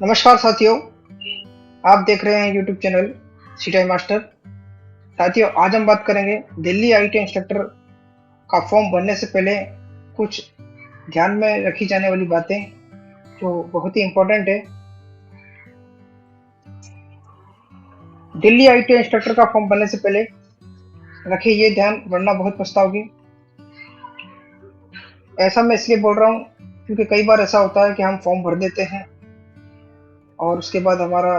नमस्कार साथियों, आप देख रहे हैं यूट्यूब चैनल सीटीआई मास्टर। साथियों, आज हम बात करेंगे दिल्ली आईटी इंस्ट्रक्टर का फॉर्म भरने से पहले कुछ ध्यान में रखी जाने वाली बातें जो बहुत ही इम्पोर्टेंट है। दिल्ली आईटी इंस्ट्रक्टर का फॉर्म भरने से पहले रखिए ये ध्यान, वरना बहुत पछताओगे। ऐसा मैं इसलिए बोल रहा हूँ क्योंकि कई बार ऐसा होता है कि हम फॉर्म भर देते हैं और उसके बाद हमारा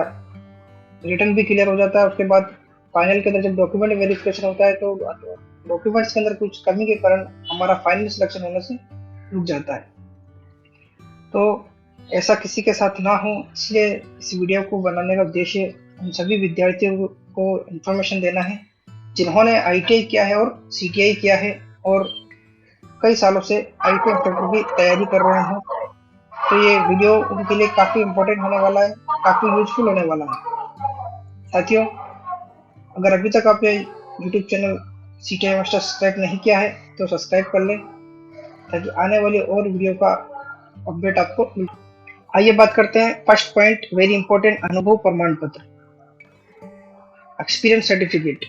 रिटर्न भी क्लियर हो जाता है। उसके बाद फाइनल के अंदर जब डॉक्यूमेंट वेरिफिकेशन होता है तो डॉक्यूमेंट्स के अंदर कुछ कमी के कारण हमारा फाइनल सिलेक्शन होने से रुक जाता है। तो ऐसा किसी के साथ ना हो, इसलिए इस वीडियो को बनाने का उद्देश्य उन सभी विद्यार्थियों को इन्फॉर्मेशन देना है जिन्होंने आईटीआई किया है और सीटीआई किया है और कई सालों से आईटीआई इंस्ट्रक्टर की तैयारी कर रहे हैं। तो ये वीडियो उनके लिए काफ़ी इम्पोर्टेंट होने वाला है, काफ़ी यूजफुल होने वाला है। साथियों, अगर अभी तक आपने YouTube channel CTI master subscribe नहीं किया है तो सब्सक्राइब कर लें ताकि आने वाली और वीडियो का अपडेट आपको मिल। आइए बात करते हैं फर्स्ट पॉइंट, वेरी इंपॉर्टेंट, अनुभव प्रमाण पत्र, एक्सपीरियंस सर्टिफिकेट।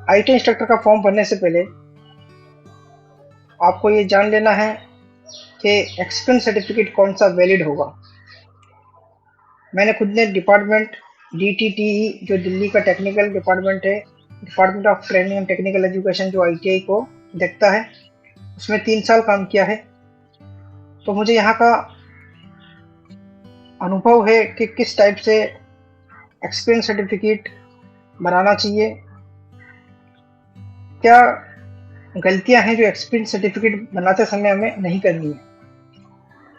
आईटी इंस्ट्रक्टर का फॉर्म भरने से पहले आपको ये जान लेना है कि एक्सपीरियंस सर्टिफिकेट कौन सा वैलिड होगा। मैंने खुद ने डिपार्टमेंट DTTE, जो दिल्ली का टेक्निकल डिपार्टमेंट है, department of training and technical education, जो आईटीआई को देखता है, उसमें 3 साल काम किया है। तो मुझे यहाँ का अनुभव है कि किस टाइप से एक्सपीरियंस सर्टिफिकेट बनाना चाहिए, क्या गलतियां हैं जो एक्सपीरियंस सर्टिफिकेट बनाते समय हमें नहीं करनी है।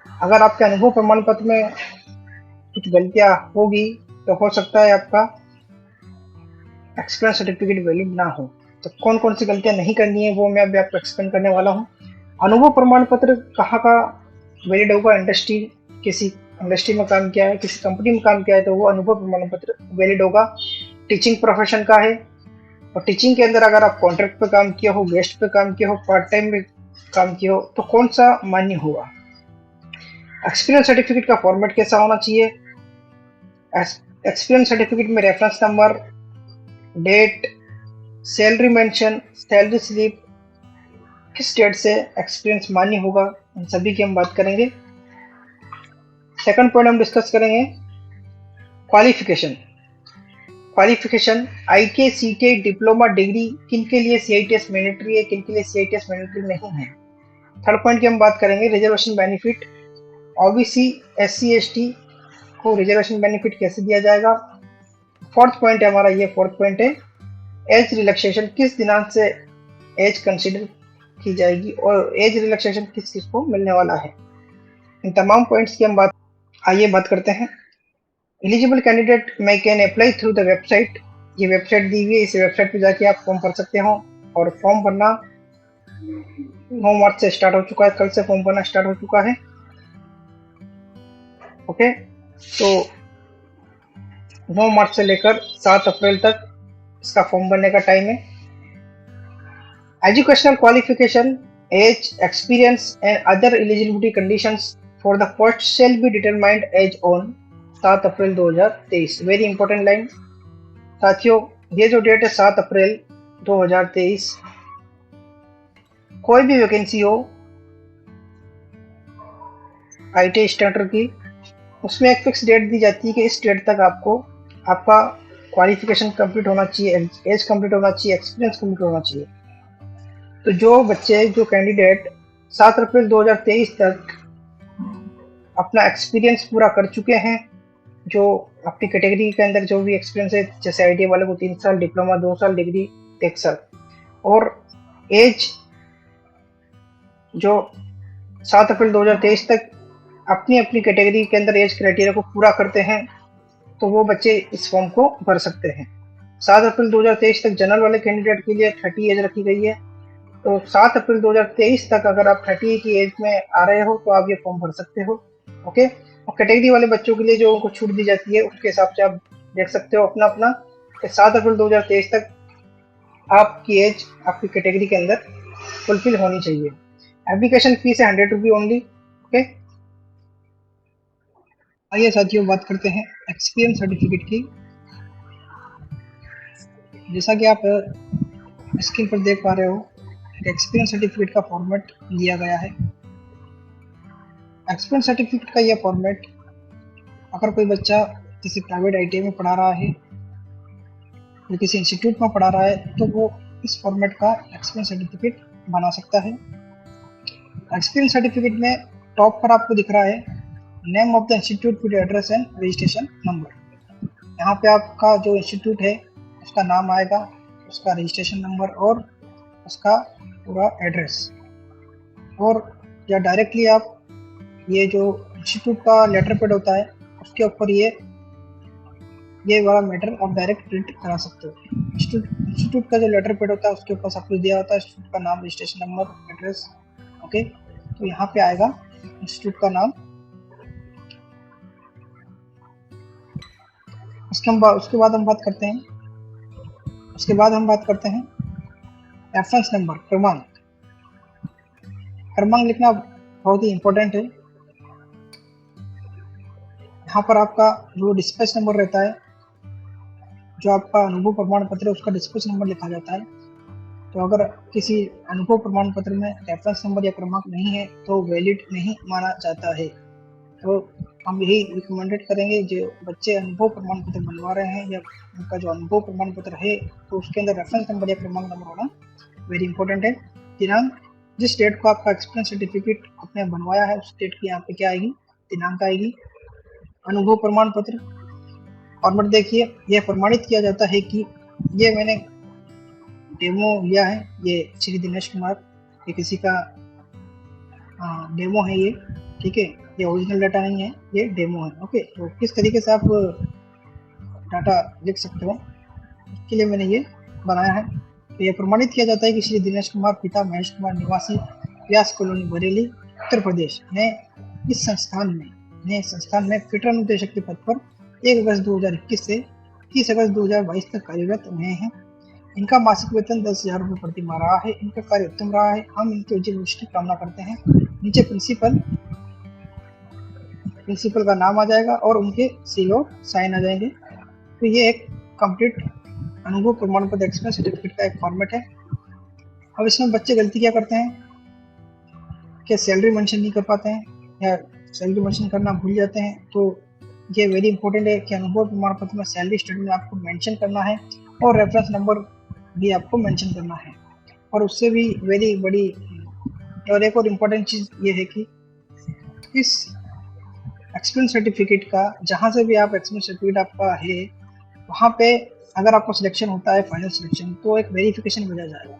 अगर आपके अनुभव प्रमाण पत्र में कुछ गलतियां होगी तो हो सकता है आपका एक्सपीरियंस सर्टिफिकेट वैलिड ना हो। तो कौन कौन सी गलतियां नहीं करनी है वो मैं अभी आपको एक्सप्लेन करने वाला हूँ। अनुभव प्रमाण पत्र कहाँ का वैलिड होगा? इंडस्ट्री, किसी इंडस्ट्री में काम किया है, किसी कंपनी में काम किया है तो वो अनुभव प्रमाण पत्र वैलिड होगा। टीचिंग प्रोफेशन का है और टीचिंग के अंदर अगर आप कॉन्ट्रैक्ट पे काम किया हो, गेस्ट पे काम किया हो, पार्ट टाइम में काम किया हो तो कौन सा मान्य होगा। एक्सपीरियंस सर्टिफिकेट का फॉर्मेट कैसा होना चाहिए? एक्सपीरियंस सर्टिफिकेट में reference number, date, salary mention, salary slip, किस डेट से एक्सपीरियंस मान्य होगा, इन सभी की हम बात करेंगे। सेकंड पॉइंट हम डिस्कस करेंगे qualification. Qualification ITI, CTI, diploma, degree, किन के लिए सीआईटीएस मैंडेटरी है, किन के लिए सीआईटीएस मैंडेटरी नहीं है। थर्ड पॉइंट की हम बात करेंगे reservation benefit, OBC, SC, ST को रिजर्वेशन बेनिफिट कैसे दिया जाएगा। फोर्थ पॉइंट है हमारा, ये फोर्थ पॉइंट है एज रिलैक्सेशन, किस दिनांक से एज कंसिडर की जाएगी और एज रिलैक्सेशन किस किस को मिलने वाला है। इन तमाम पॉइंट्स की हम आइए बात करते हैं। Eligible candidate may can apply through the website. ये वेबसाइट दी हुई है, इस वेबसाइट पे जाके आप फॉर्म भर सकते हो और फॉर्म भरना 9 मार्च से स्टार्ट हो चुका है, कल से फॉर्म भरना स्टार्ट हो चुका है। ओके, तो 9 मार्च से लेकर 7 अप्रैल तक इसका फॉर्म भरने का टाइम है। Educational qualification, age, experience and other eligibility conditions for the post shall be determined as on 7 April 2023। Very important line साथियों, ये जो डेट है 7 अप्रैल 2023, कोई भी वैकेंसी हो आईटी स्टार्टर की, उसमें एक फिक्स डेट दी जाती है कि इस डेट तक आपको आपका क्वालिफिकेशन कंप्लीट होना चाहिए, एज कंप्लीट होना चाहिए, एक्सपीरियंस कंप्लीट होना चाहिए। तो जो बच्चे, जो कैंडिडेट 7 अप्रैल 2023 तक अपना एक्सपीरियंस पूरा कर चुके हैं, जो अपनी कैटेगरी के अंदर जो भी एक्सपीरियंस है, जैसे आईटीआई वाले को 3 साल, डिप्लोमा 2 साल, डिग्री 1 साल, और एज जो 7 अप्रैल 2023 तक अपनी अपनी कैटेगरी के अंदर एज क्राइटेरिया को पूरा करते हैं तो वो बच्चे इस फॉर्म को भर सकते हैं। 7 अप्रैल 2023 तक जनरल वाले कैंडिडेट के लिए 30 एज रखी गई है। तो 7 अप्रैल 2023 तक अगर आप 30 की एज में आ रहे हो तो आप ये फॉर्म भर सकते हो। ओके, और कैटेगरी वाले बच्चों के लिए जो उनको छूट दी जाती है उसके हिसाब से आप देख सकते हो अपना अपना। 7 अप्रैल 2023 तक आपकी एज आपकी कैटेगरी के अंदर फुलफिल होनी चाहिए। एप्लीकेशन फीस है 100 रुपी ओनली। ओके, आइए साथियों, बात करते हैं एक्सपीरियंस सर्टिफिकेट की। जैसा कि आप स्क्रीन पर देख पा रहे हो, एक्सपीरियंस सर्टिफिकेट का फॉर्मेट दिया गया है। एक्सपीरियंस सर्टिफिकेट का यह फॉर्मेट, अगर कोई बच्चा किसी प्राइवेट आईटीआई में पढ़ा रहा है या किसी इंस्टीट्यूट में पढ़ा रहा है, तो वो इस फॉर्मेट का एक्सपीरियंस सर्टिफिकेट बना सकता है। एक्सपीरियंस सर्टिफिकेट में टॉप पर आपको दिख रहा है name of the institute with address and registration number. यहाँ पे आपका जो इंस्टीट्यूट है उसका नाम आएगा, उसका रजिस्ट्रेशन नंबर और उसका पूरा एड्रेस। और या डायरेक्टली आप ये जो इंस्टीट्यूट का लेटर पैड होता है उसके ऊपर ये वाला मैटर आप डायरेक्ट प्रिंट करा सकते हो। इंस्टीट्यूट का जो लेटर पैड होता है उसके ऊपर सब कुछ दिया होता है, इंस्टीट्यूट का नाम, रजिस्ट्रेशन नंबर, एड्रेस। ओके, तो यहाँ पे आएगा इंस्टीट्यूट का नाम। उसके बाद हम बात करते हैं रेफरेंस नंबर, क्रमांक। क्रमांक लिखना बहुत ही इम्पोर्टेंट है। यहाँ पर आपका जो डिस्पैच नंबर रहता है, जो आपका अनुभव प्रमाण पत्र है, उसका डिस्पैच नंबर लिखा जाता है। तो अगर किसी अनुभव प्रमाण पत्र में रेफरेंस नंबर या क्रमांक नहीं है तो वैलिड नहीं माना जाता है। तो हम यही रिकमेंडेड करेंगे, जो बच्चे अनुभव प्रमाण पत्र बनवा रहे हैं या उनका जो अनुभव प्रमाण पत्र है तो उसके अंदर रेफरेंस नंबर या क्रमांक नंबर होना वेरी इंपॉर्टेंट है। दिनांक, जिस डेट को आपका एक्सपीरियंस सर्टिफिकेट आपने बनवाया है उस डेट की यहाँ पे क्या आएगी, दिनांक आएगी। अनुभव प्रमाण पत्र फॉर्मेट देखिए, यह प्रमाणित किया जाता है कि ये मैंने डेमो लिया है, ये श्री दिनेश कुमार, ये किसी का डेमो है ये, ठीक है, ये ओरिजिनल डाटा नहीं है, ये डेमो है। ओके, तो किस तरीके से आप डाटा लिख सकते हो उसके लिए मैंने ये बनाया है। तो ये प्रमाणित किया जाता है कि श्री दिनेश कुमार, पिता महेश कुमार, निवासी व्यास कॉलोनी, बरेली, उत्तर प्रदेश, ने इस संस्थान में फिटर अनुदेशक के पद पर 1 अगस्त 2021 से 30 अगस्त 2022 तक कार्यरत रहे हैं। इनका मासिक वेतन 10,000 रुपये प्रति माह रहा है। इनका कार्य उत्तम रहा है। हम इनके उज्जवल भविष्य की कामना करते हैं। नीचे प्रिंसिपल का नाम आ जाएगा और उनके सील और साइन आ जाएंगे। तो ये एक कंप्लीट अनुभव प्रमाण पत्र एक्सपीरियंस सर्टिफिकेट का एक फॉर्मेट है। अब इसमें बच्चे गलती क्या करते हैं कि सैलरी मेंशन नहीं कर पाते हैं या सैलरी मेंशन करना भूल जाते हैं। तो ये वेरी इंपॉर्टेंट है कि अनुभव प्रमाण पत्र में सैलरी स्टेटमेंट आपको मेंशन करना है और रेफरेंस नंबर भी आपको मेंशन करना है। और उससे भी वेरी बड़ी और एक और इम्पोर्टेंट चीज़ ये है कि इस एक्सपीरियंस सर्टिफिकेट का, जहाँ से भी आप एक्सपीरियंस सर्टिफिकेट आपका है वहाँ पे अगर आपको सिलेक्शन होता है, फाइनल सिलेक्शन, तो एक वेरिफिकेशन भेजा जाएगा।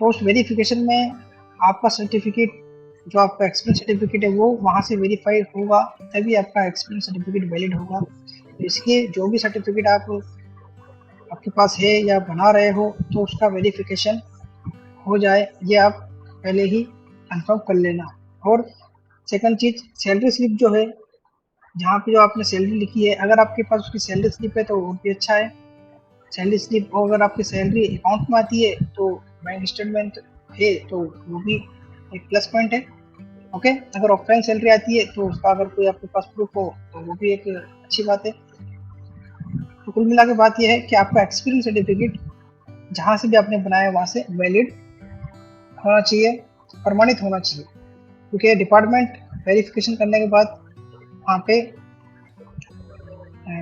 तो उस वेरिफिकेशन में आपका सर्टिफिकेट, जो आपका एक्सपीरियंस सर्टिफिकेट है, वो वहाँ से वेरीफाइड होगा, तभी आपका एक्सपीरियंस सर्टिफिकेट वैलिड होगा। तो इसलिए जो भी सर्टिफिकेट आपके पास है या बना रहे हो तो उसका वेरिफिकेशन हो जाए, ये आप पहले ही कंफर्म कर लेना। और सेकंड चीज़, सैलरी स्लिप जो है, जहाँ पे जो आपने सैलरी लिखी है, अगर आपके पास उसकी सैलरी स्लिप है तो वो भी अच्छा है। सैलरी स्लिप, और अगर आपकी सैलरी अकाउंट में आती है तो बैंक स्टेटमेंट है तो वो भी एक प्लस पॉइंट है। ओके, अगर ऑफलाइन सैलरी आती है तो उसका अगर कोई आपके पास प्रूफ हो तो वो भी एक अच्छी बात है। तो कुल मिला के बात यह है कि आपका एक्सपीरियंस सर्टिफिकेट जहाँ से भी आपने बनाया वहाँ से वैलिड होना चाहिए, प्रमाणित होना चाहिए, क्योंकि डिपार्टमेंट वेरिफिकेशन करने के बाद वहाँ पे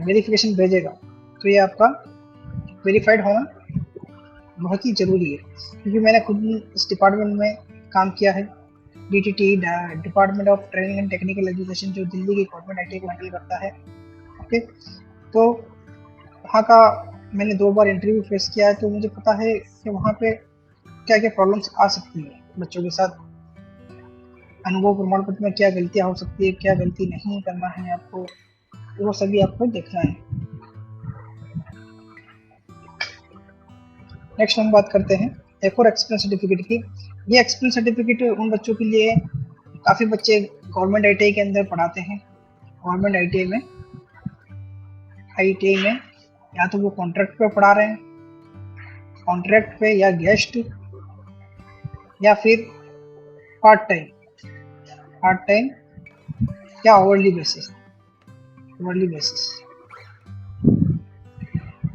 वेरिफिकेशन भेजेगा। तो ये आपका वेरीफाइड होना बहुत ही ज़रूरी है, क्योंकि मैंने खुद इस डिपार्टमेंट में काम किया है। DTT, department of training and technical education, जो दिल्ली की गवर्नमेंट आईटीआई को हैंडल करता है। ओके, तो वहाँ का मैंने 2 बार इंटरव्यू फेस किया है, तो मुझे पता है कि वहाँ पे क्या क्या प्रॉब्लम्स आ सकती है बच्चों के साथ। अनुभव प्रमाण पत्र में क्या गलतियाँ हो सकती है, क्या गलती नहीं करना है आपको, वो सभी आपको देखना है। नेक्स्ट हम बात करते हैं एक और एक्सपीरियंस सर्टिफिकेट की। ये एक्सपीरियंस सर्टिफिकेट उन बच्चों के लिए, काफ़ी बच्चे गवर्नमेंट आईटीआई के अंदर पढ़ाते हैं। गवर्नमेंट आईटीआई में या तो वो कॉन्ट्रैक्ट पे पढ़ा रहे हैं, कॉन्ट्रैक्ट पे या गेस्ट, या फिर पार्ट टाइम या आवरली बेसिस। Yearly basis.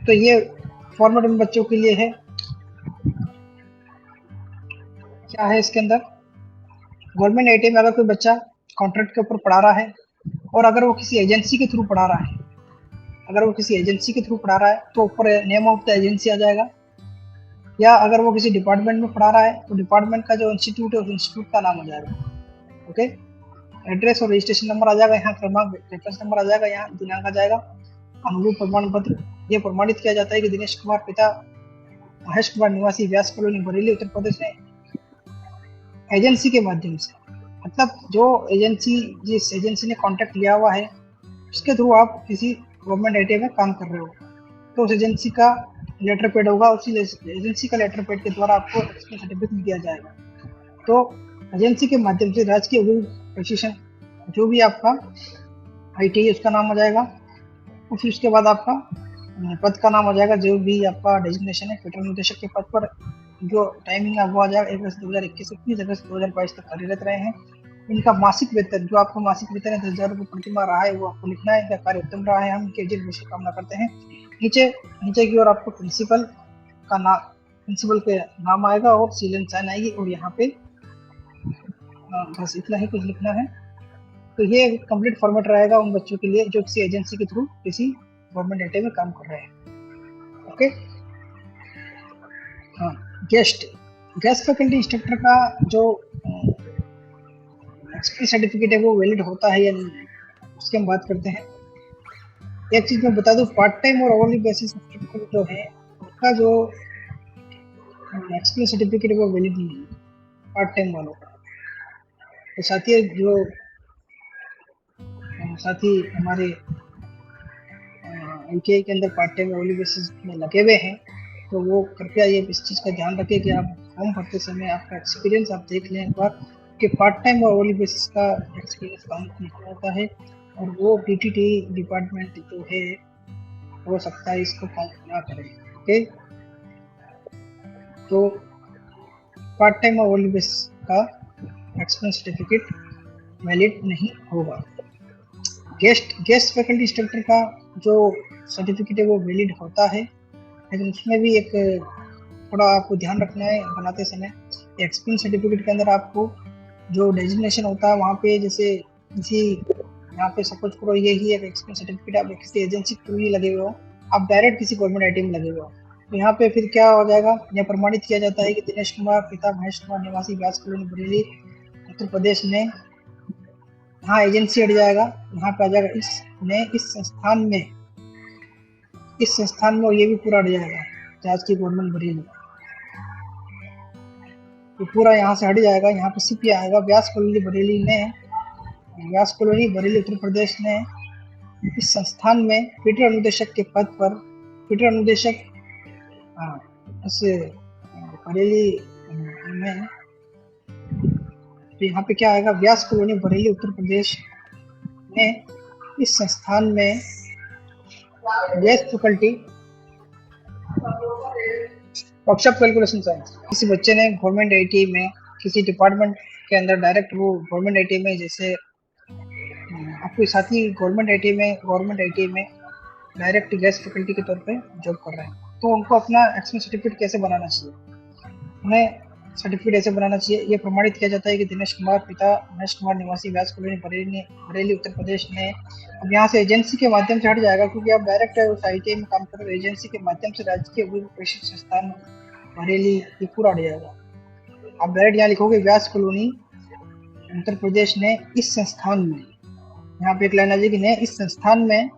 तो ये फॉर्मेट उन बच्चों के लिए है। क्या है इसके अंदर, गवर्नमेंट आईटी में अगर कोई बच्चा कॉन्ट्रैक्ट के ऊपर पढ़ा रहा है और अगर वो किसी एजेंसी के थ्रू पढ़ा रहा है, अगर वो किसी एजेंसी के थ्रू पढ़ा रहा है तो ऊपर नेम ऑफ द एजेंसी आ जाएगा, या अगर वो किसी डिपार्टमेंट में पढ़ा रहा है तो डिपार्टमेंट का जो इंस्टीट्यूट है उस इंस्टीट्यूट का नाम आ जाएगा। ओके, एड्रेस और रजिस्ट्रेशन नंबर आ जाएगा, यहाँ क्रमांक रेफरेंस नंबर आ जाएगा, यहाँ दिनांक आ जाएगा, अनुभव प्रमाण पत्र। ये प्रमाणित किया जाता है कि दिनेश कुमार पिता महेश कुमार निवासी व्यास कॉलोनी बरेली उत्तर प्रदेश में एजेंसी के माध्यम से, मतलब जो एजेंसी, जिस एजेंसी ने कॉन्ट्रैक्ट लिया हुआ है उसके थ्रू आप किसी गवर्नमेंट आईटी में काम कर रहे हो तो उस एजेंसी का लेटर पेड होगा, उसी एजेंसी का लेटर पेड के द्वारा आपको एक्सपीरियंस सर्टिफिकेट दिया जाएगा। तो एजेंसी के माध्यम से राजकीय औद्योगिक प्रशिक्षण जो भी आपका आईटी उसका नाम आ जाएगा, और फिर उसके बाद आपका पद का नाम आ जाएगा, जो भी आपका डेजिग्नेशन है फिटर निर्देशक के पद पर जो टाइमिंग है वो आ जाएगा। 1 अगस्त 2021 से 30 अगस्त 2022 तक कार्यरत रहे हैं। इनका मासिक वेतन, जो आपका मासिक वेतन है 10,000 रुपये प्रतिमाह रहा है, वो आपको लिखना है। इनका कार्य उत्तम रहा है, हम इनके उज्जवल भविष्य की कामना करते हैं। नीचे की ओर आपको प्रिंसिपल का नाम, प्रिंसिपल के नाम आएगा और सील एंड साइन आएगी, और यहाँ पे बस इतना ही कुछ लिखना है। तो ये कंप्लीट फॉर्मेट रहेगा उन बच्चों के लिए जो किसी एजेंसी के थ्रू किसी गवर्नमेंट आईटी में काम कर रहे हैं। ओके, हाँ, गेस्ट फैकल्टी इंस्ट्रक्टर का जो एक्सपीरियंस सर्टिफिकेट है वो वैलिड होता है या नहीं, उसकी हम बात करते हैं। एक चीज मैं बता दूं, पार्ट टाइम और अवर्ली बेसिस इंस्ट्रक्टर जो है उसका जो एक्सपीरियंस सर्टिफिकेट है वो वैलिड नहीं है पार्ट टाइम वालों का। तो साथी हमारे आईटीआई के अंदर पार्ट टाइम अवर्ली बेसिस में लगे हुए हैं, तो वो कृपया ये इस चीज़ का ध्यान रखें कि आप फॉर्म भरते समय आपका एक्सपीरियंस आप देख लें एक बार कि पार्ट टाइम और अवर्ली बेसिस का एक्सपीरियंस काम नहीं होता है, और वो डीटीटी डिपार्टमेंट जो है हो सकता है इसको काउंट ना करें। ओके, तो पार्ट टाइम और अवर्ली बेसिस का एक्सपीरियंस सर्टिफिकेट वैलिड नहीं होगा। गेस्ट फैकल्टी इंस्ट्रक्टर का जो सर्टिफिकेट है वो वैलिड होता है, लेकिन उसमें भी एक थोड़ा आपको ध्यान रखना है बनाते समय। एक्सपीरियंस सर्टिफिकेट के अंदर आपको जो डेजिग्नेशन होता है वहाँ पे, जैसे किसी यहाँ पे सपोज करो यही एक एक्सपीरियंस सर्टिफिकेट आप किसी एजेंसी के थ्रू ही लगे हुए हो, आप डायरेक्ट किसी गवर्नमेंट आईटी में लगे हुए हो, तो यहाँ पे फिर क्या हो जाएगा, यह प्रमाणित किया जाता है कि दिनेश कुमार पिता महेश कुमार निवासी व्यास कॉलोनी बरेली उत्तर प्रदेश में, यहाँ एजेंसी हट जाएगा, यहाँ पे आ जाएगा इस संस्थान में, और ये भी पूरा हट जाएगा राजकीय गवर्नमेंट बरेली, तो पूरा यहाँ से हट जाएगा। यहाँ पे सिर्फ आएगा व्यास कॉलोनी बरेली उत्तर प्रदेश ने इस संस्थान में पीटर अनुदेशक के पद पर, पीटर अनुदेशक इस बरेली में, तो यहाँ पे क्या आएगा, व्यास कॉलोनी बरेली उत्तर प्रदेश में इस संस्थान में guest faculty workshop calculation science. किसी बच्चे ने गवर्नमेंट आईटी में किसी डिपार्टमेंट के अंदर डायरेक्ट वो गवर्नमेंट आईटी में, जैसे आपके साथी गवर्नमेंट आईटी में डायरेक्ट गेस्ट फैकल्टी के तौर पे जॉब कर रहे हैं, तो उनको अपना एक्सपीरियंस सर्टिफिकेट कैसे बनाना चाहिए, उन्हें सर्टिफिकेट ऐसे बनाना चाहिए। ये प्रमाणित किया जाता है कि दिनेश कुमार पिता महेश कुमार निवासी व्यास कॉलोनी बरेली उत्तर प्रदेश ने, अब यहाँ से एजेंसी के माध्यम से हट जाएगा क्योंकि आप डायरेक्ट उस आईटीआई में काम कर रहे हो, एजेंसी के माध्यम से राजकीय प्रशिक्षण संस्थान बरेली ये पूरा हट जाएगा। आप डायरेक्ट यहाँ लिखोगे व्यास कॉलोनी उत्तर प्रदेश ने इस संस्थान में, यहाँ पे एक लाइन आ जाएगी ने इस संस्थान में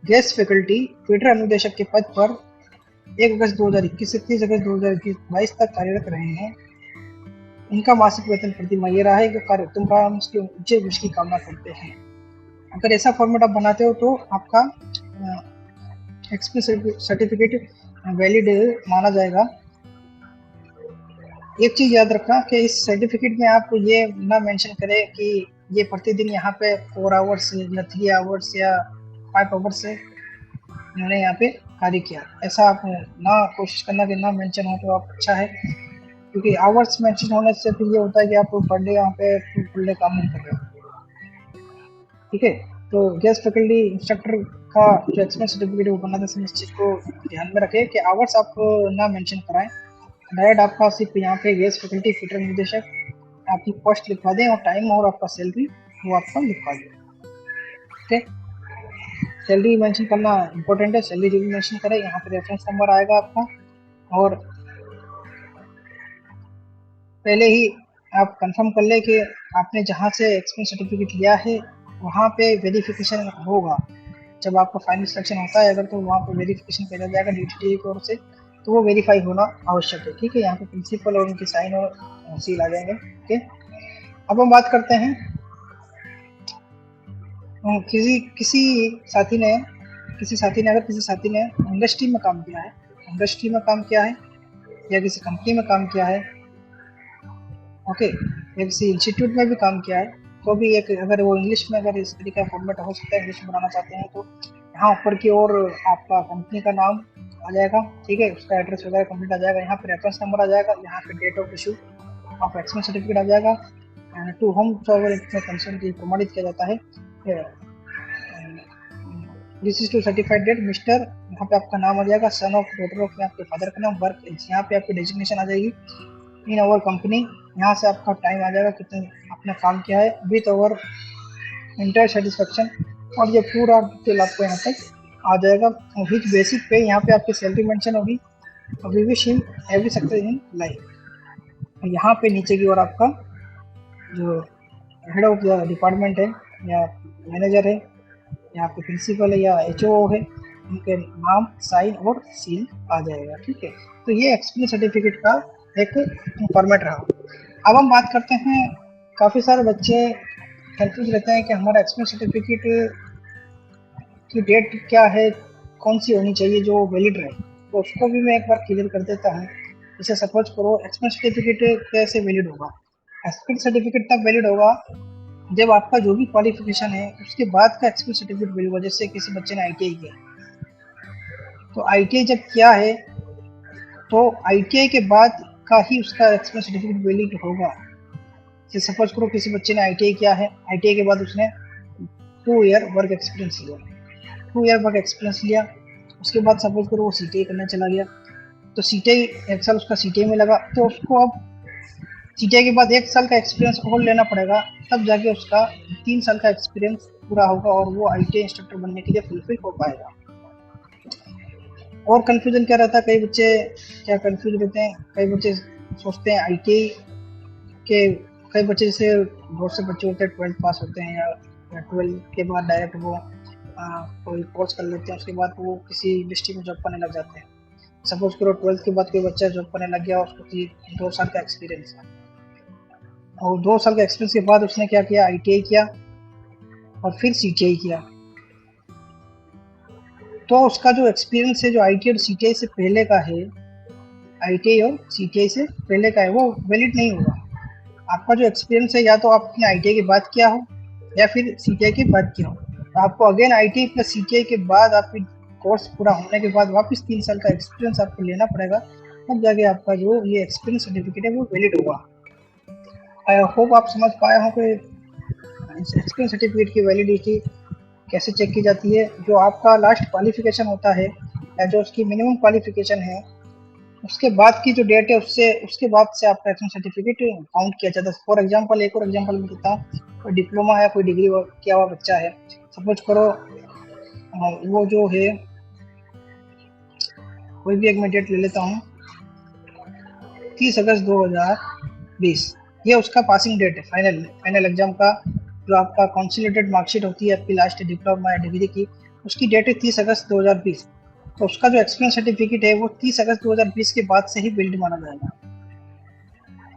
गेस्ट फैकल्टी पीटर अनुदेशक के पद पर 1 अगस्त 2021 से 30 अगस्त 2022 तक कार्यरत रहे हैं। इनका मासिक वेतन प्रतिमाह ये रहा है कि कार्य उत्तम रहा, हम उसके उच्च भविष्य की कामना करते हैं। अगर ऐसा फॉर्मेट आप बनाते हो तो आपका एक्सपीरियंस सर्टिफिकेट वैलिड माना जाएगा। एक चीज याद रखना कि इस सर्टिफिकेट में आप ये ना मेंशन करें कि ये प्रतिदिन यहाँ पे 4 आवर्स या 3 आवर्स या 5 आवर्स से मैंने यहाँ पे कार्य किया, ऐसा आप ना कोशिश करना कि ना मेंशन हो तो आप अच्छा है, क्योंकि आवर्स मेंशन होने से फिर ये होता है कि आप पर डे यहाँ पे फुल डे काम नहीं कर रहे हो। ठीक है, तो गेस्ट फैकल्टी इंस्ट्रक्टर का जो एक्सपीरियंस सर्टिफिकेट है वो बनाते समय इस चीज़ को ध्यान में रखें कि आवर्स आप ना मेंशन कराएं, डायरेक्ट आपका सिर्फ यहाँ पे गेस्ट फैकल्टी फिटर निर्देशक आपकी पोस्ट लिखवा दें और टाइम और आपका सैलरी वो आपका लिखवा दें। ठीक है, सैलरी मेंशन करना इंपॉर्टेंट है, सैलरी जो भी मेंशन करें यहाँ पे रेफरेंस नंबर आएगा आपका, और पहले ही आप कंफर्म कर ले कि आपने जहाँ से एक्सपीरियंस सर्टिफिकेट लिया है वहाँ पे वेरिफिकेशन होगा। जब आपका फाइनल सिलेक्शन होता है अगर तो वहाँ पे वेरिफिकेशन किया जाएगा DTTA की ओर से, तो वो वेरीफाई होना आवश्यक है। ठीक है, यहाँ पे प्रिंसिपल और उनकी साइन और सील आ जाएंगे। ठीक है, अब हम बात करते हैं किसी साथी ने अगर किसी साथी ने इंडस्ट्री में काम किया है या किसी कंपनी में काम किया है, ओके, या किसी इंस्टीट्यूट में भी काम किया है, तो भी एक अगर वो इंग्लिश में अगर इस तरीके का फॉर्मेट हो सकता है, इंग्लिश में बनाना चाहते हैं तो यहाँ ऊपर की ओर आपका कंपनी का नाम आ जाएगा। ठीक है, उसका एड्रेस वगैरह कंप्लीट आ जाएगा, यहाँ पे रेफरेंस नंबर आ जाएगा, यहाँ पे date of issue of experience certificate आ जाएगा। टू होम सर्वर कंसर्न की प्रमाणित किया जाता है, this is to certified that mister, यहाँ पे आपका नाम आ जाएगा, सन ऑफ डॉटर ऑफ आपके फादर का नाम, वर्क यहाँ पे आपकी डेजिग्नेशन आ जाएगी इन आवर कंपनी, यहाँ से आपका टाइम आ जाएगा कितने आपने काम किया है विथ ओवर इंटर सेटिस्फेक्शन, और ये पूरा डिटेल आपको यहाँ तक आ जाएगा। विच बेसिक पे यहाँ पे आपकी सैलरी मेंशन होगी, we wish him every success in life. यहाँ पे नीचे की ओर आपका जो हेड ऑफ द डिपार्टमेंट है या मैनेजर है या आपके प्रिंसिपल है या HO है, उनके नाम, साइन और सील आ जाएगा। ठीक है, तो ये एक्सपीरियंस सर्टिफिकेट का एक फॉर्मेट रहा। अब हम बात करते हैं, काफ़ी सारे बच्चे कंफ्यूज रहते हैं कि हमारा एक्सपीरियंस सर्टिफिकेट की डेट क्या है, कौन सी होनी चाहिए जो वैलिड रहे, तो उसको भी मैं एक बार क्लियर कर देता हूँ। जैसे सपोज करो एक्सपीरियंस सर्टिफिकेट कैसे वैलिड होगा, एक्सपीरियंस सर्टिफिकेट तब वैलिड होगा जब आपका जो भी क्वालिफिकेशन है उसके बाद का एक्सपीरियंस सर्टिफिकेट वैलिड होगा। जैसे किसी बच्चे ने ITI किया, तो ITI जब किया है तो ITI के बाद का ही उसका एक्सपीरियंस सर्टिफिकेट वैलिड होगा। जैसे सपोज करो किसी बच्चे ने ITI किया है, ITI के बाद उसने 2 ईयर वर्क एक्सपीरियंस लिया, 2 ईयर वर्क एक्सपीरियंस लिया, उसके बाद सपोज करो वो CTI करने चला गया, तो CTI एक साल उसका CTI में लगा, तो उसको अब CTI के बाद 1 साल का एक्सपीरियंस और लेना पड़ेगा, तब जाके उसका 3 साल का एक्सपीरियंस पूरा होगा और वो ITI इंस्ट्रक्टर बनने के लिए फुलफिल हो पाएगा। और कंफ्यूजन क्या रहता है, कई बच्चे क्या कंफ्यूज रहते हैं, कई बच्चे सोचते हैं ITI के, कई बच्चे जैसे बहुत से बच्चे होते हैं 12th पास होते हैं या 12th के बाद डायरेक्ट वो कोई कोर्स कर लेते हैं, उसके बाद वो किसी इंडस्ट्री में जॉब करने लग जाते हैं। सपोज करो 12th के बाद कोई बच्चा जॉब करने लग गया, उसको 2 साल का एक्सपीरियंस है, और 2 साल के एक्सपीरियंस के बाद उसने क्या किया, ITI किया और फिर CTI किया, तो उसका जो एक्सपीरियंस है जो ITI और CTI से पहले का है, ITI और CTI से पहले का है, वो वैलिड नहीं होगा। आपका जो एक्सपीरियंस है या तो आपने ITI के बाद किया हो या फिर CTI के बाद किया हो, तो आपको अगेन ITI प्लस CTI के बाद आपकी कोर्स पूरा होने के बाद वापस 3 साल का एक्सपीरियंस आपको लेना पड़ेगा, तब जाके आपका जो ये एक्सपीरियंस सर्टिफिकेट है वो वैलिड होगा। आई होप आप समझ पाए हो कि एक्सपीरियंस सर्टिफिकेट की वैलिडिटी कैसे चेक की जाती है। जो आपका लास्ट क्वालिफिकेशन होता है या जो उसकी मिनिमम क्वालिफिकेशन है, उसके बाद की जो डेट है उसके बाद से आपका एक्सपीरियंस सर्टिफिकेट काउंट किया जाता है। फॉर एग्जांपल एक और एग्जांपल मैं देता हूँ, कोई डिप्लोमा या कोई डिग्री किया हुआ बच्चा है, सपोज करो वो जो है कोई भी एक मैं डेट ले लेता हूँ 30 अगस्त 2020, ये उसका पासिंग डेट है फाइनल एग्जाम का, जो आपका कॉन्सोलिडेटेड मार्कशीट होती है आपकी लास्ट डिप्लोमा या डिग्री की, उसकी डेट है 30 अगस्त 2020, तो उसका जो एक्सपीरियंस सर्टिफिकेट है वो 30 अगस्त 2020 के बाद से ही वैलिड माना जाएगा।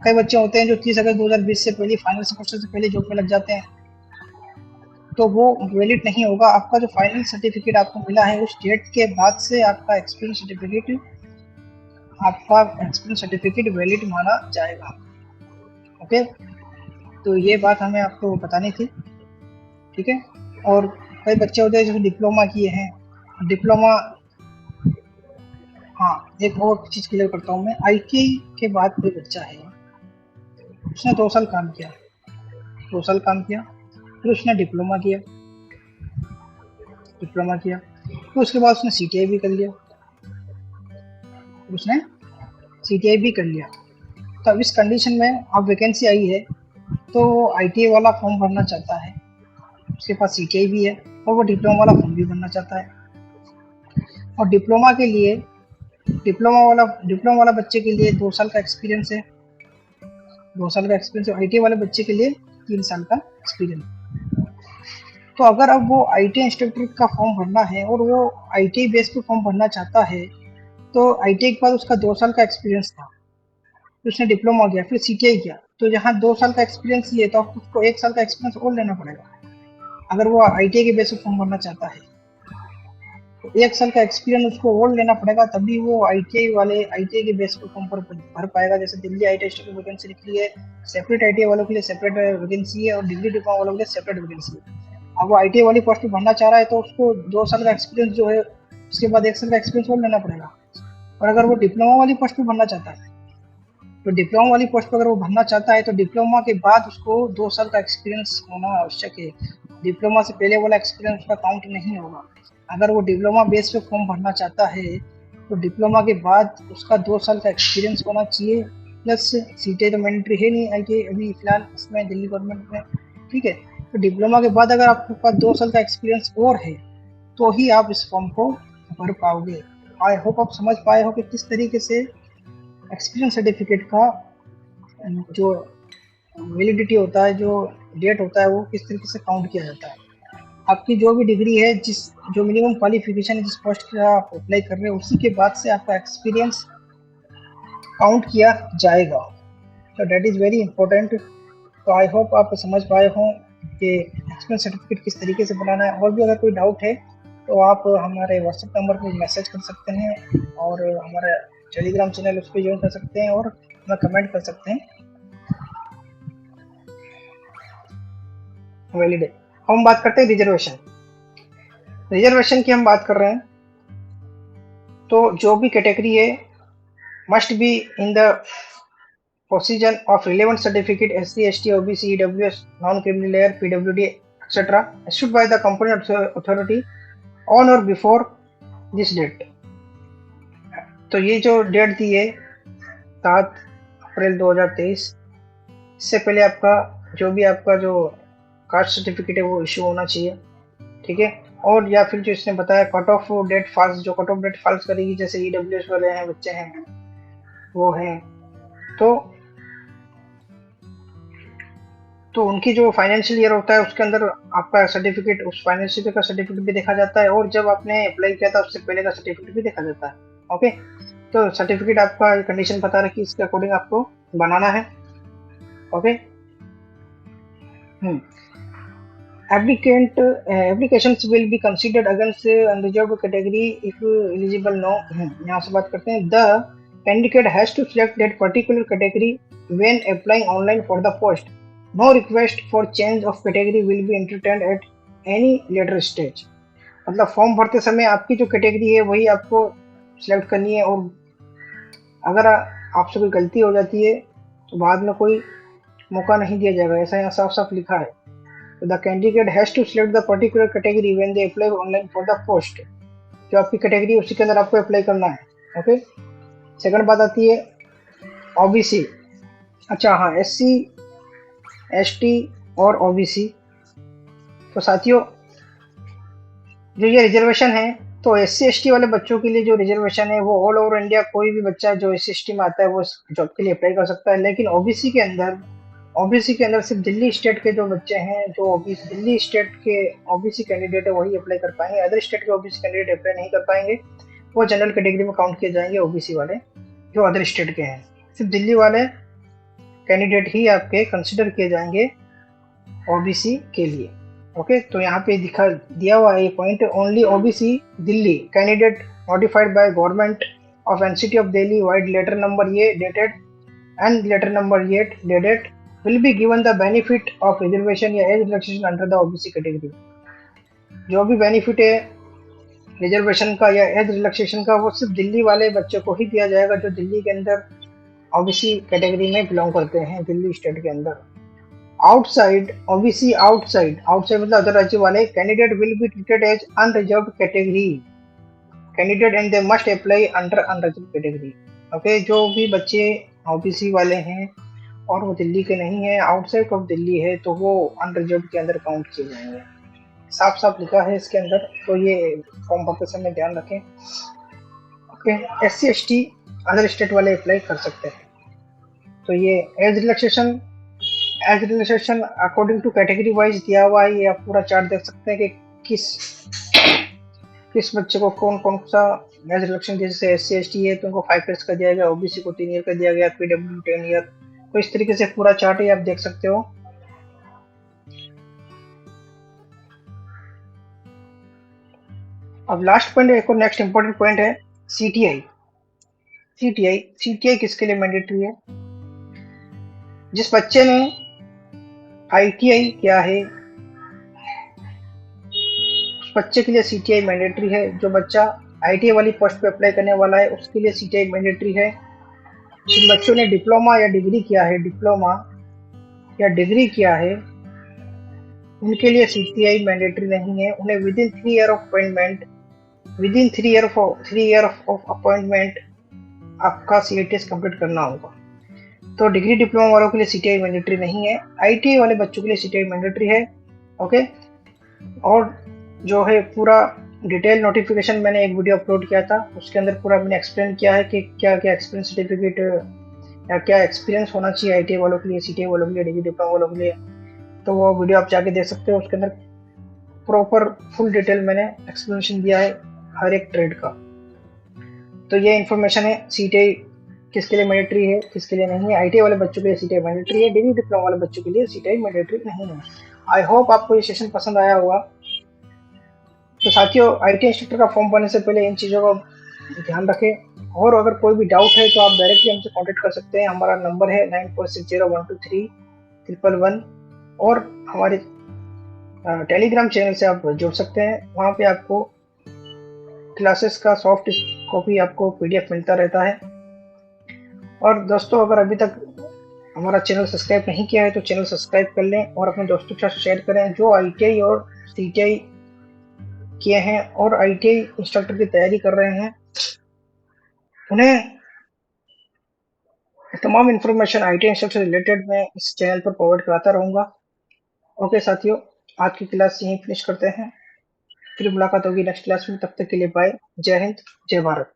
कई बच्चे होते हैं जो 30 अगस्त 2020 से पहले फाइनल सेमेस्टर से पहले जॉब में लग जाते हैं, तो वो वैलिड नहीं होगा। आपका जो फाइनल सर्टिफिकेट आपको मिला है उस डेट के बाद से आपका एक्सपीरियंस सर्टिफिकेट वैलिड माना जाएगा। ओके, तो ये बात हमें आपको बतानी थी। ठीक है, और कई बच्चे होते हैं जो डिप्लोमा किए हैं, डिप्लोमा, हाँ एक और चीज़ क्लियर करता हूँ मैं, ITI के बाद कोई बच्चा है उसने 2 साल काम किया, फिर उसने डिप्लोमा किया, डिप्लोमा किया, तो उसके बाद उसने CTI भी कर लिया, तो अब इस कंडीशन में अब वैकेंसी आई है, तो वो ITI वाला फॉर्म भरना चाहता है, उसके पास CTI भी है और वो डिप्लोमा वाला फॉर्म भी भरना चाहता है। और डिप्लोमा के लिए डिप्लोमा वाला बच्चे के लिए 2 साल का एक्सपीरियंस है, 2 साल का एक्सपीरियंस है। ITI वाले बच्चे के लिए 3 साल का एक्सपीरियंस। तो अगर अब वो ITI इंस्ट्रक्टर का फॉर्म भरना है और वो ITI बेस पे फॉर्म भरना चाहता है, तो ITI के बाद उसका 2 साल का एक्सपीरियंस था, तो उसने डिप्लोमा किया, फिर CTI किया, तो जहाँ 2 साल का एक्सपीरियंस ही है, तो उसको 1 साल का एक्सपीरियंस और लेना पड़ेगा अगर वो ITI के बेस पे फॉर्म भरना चाहता है। तो 1 साल का एक्सपीरियंस उसको और लेना पड़ेगा, तभी वो ITI के बेस पे फॉर्म भर पाएगा। जैसे दिल्ली ITI की वैकेंसी निकली है, सेपरेट ITI वालों के लिए सेपरेट वैकेंसी है और दिल्ली डिप्लोमा वालों के लिए सेपरेट वैकेंसी है। अब वो ITI वाली पोस्ट पे भरना चाह रहा है, तो उसको 2 साल का एक्सपीरियंस जो है, उसके बाद 1 साल का एक्सपीरियंस और लेना पड़ेगा। और अगर वो डिप्लोमा वाली पोस्ट पे भरना चाहता है, तो डिप्लोमा वाली पोस्ट पर अगर वो भरना चाहता है, तो डिप्लोमा के बाद उसको 2 साल का एक्सपीरियंस होना आवश्यक है। डिप्लोमा से पहले वाला एक्सपीरियंस उसका काउंट नहीं होगा। अगर वो डिप्लोमा बेस पे फॉर्म भरना चाहता है, तो डिप्लोमा के बाद उसका 2 साल का एक्सपीरियंस होना चाहिए, प्लस CTI तो मैंडेटरी है नहीं ITI अभी फिलहाल इसमें दिल्ली गवर्नमेंट में, ठीक है। तो डिप्लोमा के बाद अगर आपके पास 2 साल का एक्सपीरियंस और है, तो ही आप इस फॉर्म को भर पाओगे। आई होप आप समझ पाए हो कि किस तरीके से एक्सपीरियंस सर्टिफिकेट का जो वैलिडिटी होता है, जो डेट होता है, वो किस तरीके से काउंट किया जाता है। आपकी जो भी डिग्री है, जो मिनिमम क्वालिफिकेशन है, जिस पोस्ट के आप अप्लाई कर रहे हैं, उसी के बाद से आपका एक्सपीरियंस काउंट किया जाएगा। तो दैट इज़ वेरी इंपॉर्टेंट। तो आई होप आप समझ पाए हों कि एक्सपीरियंस सर्टिफिकेट किस तरीके से बनाना है। और भी अगर कोई डाउट है तो आप हमारे व्हाट्सएप नंबर पर मैसेज कर सकते हैं और हमारा टेलीग्राम चैनल उस पर ज्वाइन कर सकते हैं और हमें कमेंट कर सकते हैं। वैलिड है। हम बात करते हैं रिजर्वेशन की हम बात कर रहे हैं। तो जो भी कैटेगरी है must be in the position of relevant certificate SC ST OBC EWS non criminal layer PWD etcetera issued by the competent authority on or before this date। तो ये जो डेट दी है 7 अप्रैल 2023, इससे पहले आपका जो कास्ट सर्टिफिकेट है वो इशू होना चाहिए, ठीक है। और या फिर जो इसने बताया कट ऑफ डेट फॉल्स करेगी, जैसे EWS वाले हैं, बच्चे हैं, वो हैं, तो उनकी जो फाइनेंशियल ईयर होता है उसके अंदर आपका सर्टिफिकेट, उस फाइनेंशियल ईयर का सर्टिफिकेट भी देखा जाता है, और जब आपने अप्लाई किया था उससे पहले का सर्टिफिकेट भी देखा जाता है। ओके, तो सर्टिफिकेट आपका कंडीशन बता रखी, इसके अकॉर्डिंग आपको बनाना है। Okay, applications will be considered against unreserved category if eligible no। यहाँ से बात करते हैं। The candidate has to select that particular category when applying online for the post। No request for change of category will be entertained at any later stage। मतलब form भरते समय आपकी जो कैटेगरी है वही आपको सिलेक्ट करनी है, और अगर आपसे कोई गलती हो जाती है तो बाद में कोई मौका नहीं दिया जाएगा, ऐसा यहाँ साफ साफ लिखा है। The candidate has to select the particular category when they apply online for the post। जो आपकी कैटेगरी उसी के अंदर आपको अप्लाई करना है। ओके, सेकंड बात आती है OBC। अच्छा हाँ, SC ST और OBC। तो साथियों, जो ये रिजर्वेशन है, तो SC ST वाले बच्चों के लिए जो रिजर्वेशन है वो ऑल ओवर इंडिया कोई भी बच्चा जो SC ST में आता है वो जॉब के लिए अप्लाई कर सकता है। लेकिन OBC के अंदर सिर्फ दिल्ली स्टेट के जो बच्चे हैं, जो दिल्ली स्टेट के OBC कैंडिडेट है वही अप्लाई कर पाएंगे। अदर स्टेट के OBC कैंडिडेट अप्लाई नहीं कर पाएंगे, वो जनरल कैटेगरी में काउंट किए जाएंगे OBC वाले जो अदर स्टेट के हैं। सिर्फ दिल्ली वाले कैंडिडेट ही आपके कंसिडर किए जाएंगे OBC के लिए। ओके, तो यहाँ पे दिया हुआ है point, only OBC Delhi candidate notified by government of NCT of Delhi vide letter number ये डेटेड एंड लेटर नंबर ये dated will be given the benefit of reservation या age relaxation under the OBC category। जो भी benefit है reservation का या age relaxation का वो सिर्फ दिल्ली वाले बच्चों को ही दिया जाएगा जो दिल्ली के अंदर OBC कैटेगरी में बिलोंग करते हैं, दिल्ली स्टेट के अंदर। आउटसाइड ओबीसी, आउटसाइड आउटसाइड मतलब अदर राज्य वाले candidate will be treated as unreserved category candidate and they must apply under unreserved category. Okay, जो भी बच्चे ओबीसी वाले हैं और वो दिल्ली के नहीं है, आउटसाइड ऑफ दिल्ली है, तो वो अनरिजर्व्ड के अंदर काउंट किए जाएंगे। साफ साफ लिखा है इसके अंदर, तो ये फॉर्म भरते समय ध्यान रखें। Okay, SC ST other state वाले अप्लाई कर सकते हैं। तो ये age relaxation according to category wise दिया हुआ है। ये आप पूरा चार्ट देख सकते हैं कि किस किस बच्चे को कौन कौन सा एज रिलैक्सेशन, जैसे एस सी एस टी है तो उनको 5 ईयर्स का दिया गया, ओबीसी को 3 ईयर का दिया गया, पीडब्ल्यू 10 ईयर। तो इस तरीके से पूरा चार्ट ही आप देख सकते हो। अब लास्ट पॉइंट, एक और नेक्स्ट इंपॉर्टेंट पॉइंट है सीटीआई। सीटीआई किसके लिए मैंडेटरी है? जिस बच्चे ने आईटीआई किया है उस बच्चे के लिए सीटीआई मैंडेटरी है। जो बच्चा आईटीआई वाली पोस्ट पे अप्लाई करने वाला है उसके लिए सीटीआई मैंडेटरी है। जिन बच्चों ने डिप्लोमा या डिग्री किया है, डिप्लोमा या डिग्री किया है, उनके लिए सीटीआई मैंडेटरी नहीं है। उन्हें with in 3 year of appointment, with in 3 year of appointment आपका सीटीएस कंप्लीट करना होगा। तो डिग्री डिप्लोमा वालों के लिए सीटीआई मैंडेटरी नहीं है। आईटीआई वाले बच्चों के लिए सीटीआई मैंडेटरी है। ओके, और जो है पूरा डिटेल नोटिफिकेशन मैंने एक वीडियो अपलोड किया था, उसके अंदर पूरा मैंने एक्सप्लेन किया है कि क्या क्या एक्सपीरियंस सर्टिफिकेट या क्या एक्सपीरियंस होना चाहिए आईटीआई वालों के लिए, सीटीआई वालों के लिए, डिग्री डिप्लोमा वालों के लिए। तो वो वीडियो आप जाके देख सकते हो, उसके अंदर प्रॉपर फुल डिटेल मैंने एक्सप्लेनेशन दिया है हर एक ट्रेड का। तो ये इन्फॉर्मेशन है सीटीआई किसके लिए मैंडेटरी है, किसके लिए नहीं है। आईटीआई वाले बच्चों के लिए सीटीआई मैंडेटरी है, डिग्री डिप्लोमा वाले बच्चों के लिए सीटीआई मैंडेटरी नहीं है। आई होप आपको ये सेशन पसंद आया होगा। तो साथियों, आईटी इंस्ट्रक्टर का फॉर्म भरने से पहले इन चीज़ों का ध्यान रखें, और अगर कोई भी डाउट है तो आप डायरेक्टली हमसे कांटेक्ट कर सकते हैं। हमारा नंबर है 9460123111, और हमारे टेलीग्राम चैनल से आप जुड़ सकते हैं। वहाँ पे आपको क्लासेस का सॉफ्ट कॉपी, आपको पीडीएफ मिलता रहता है। और दोस्तों, अगर अभी तक हमारा चैनल सब्सक्राइब नहीं किया है तो चैनल सब्सक्राइब कर लें और अपने दोस्तों के साथ शेयर करें जो आईटीआई और सीटीआई किए हैं और आईटीआई इंस्ट्रक्टर की तैयारी कर रहे हैं। उन्हें तमाम इन्फॉर्मेशन आईटीआई इंस्ट्रक्टर से रिलेटेड मैं इस चैनल पर प्रोवाइड कराता रहूँगा। ओके साथियों, आज की क्लास यहीं फिनिश करते हैं, फिर मुलाकात होगी नेक्स्ट क्लास में। तब तक के लिए बाय। जय हिंद, जय भारत।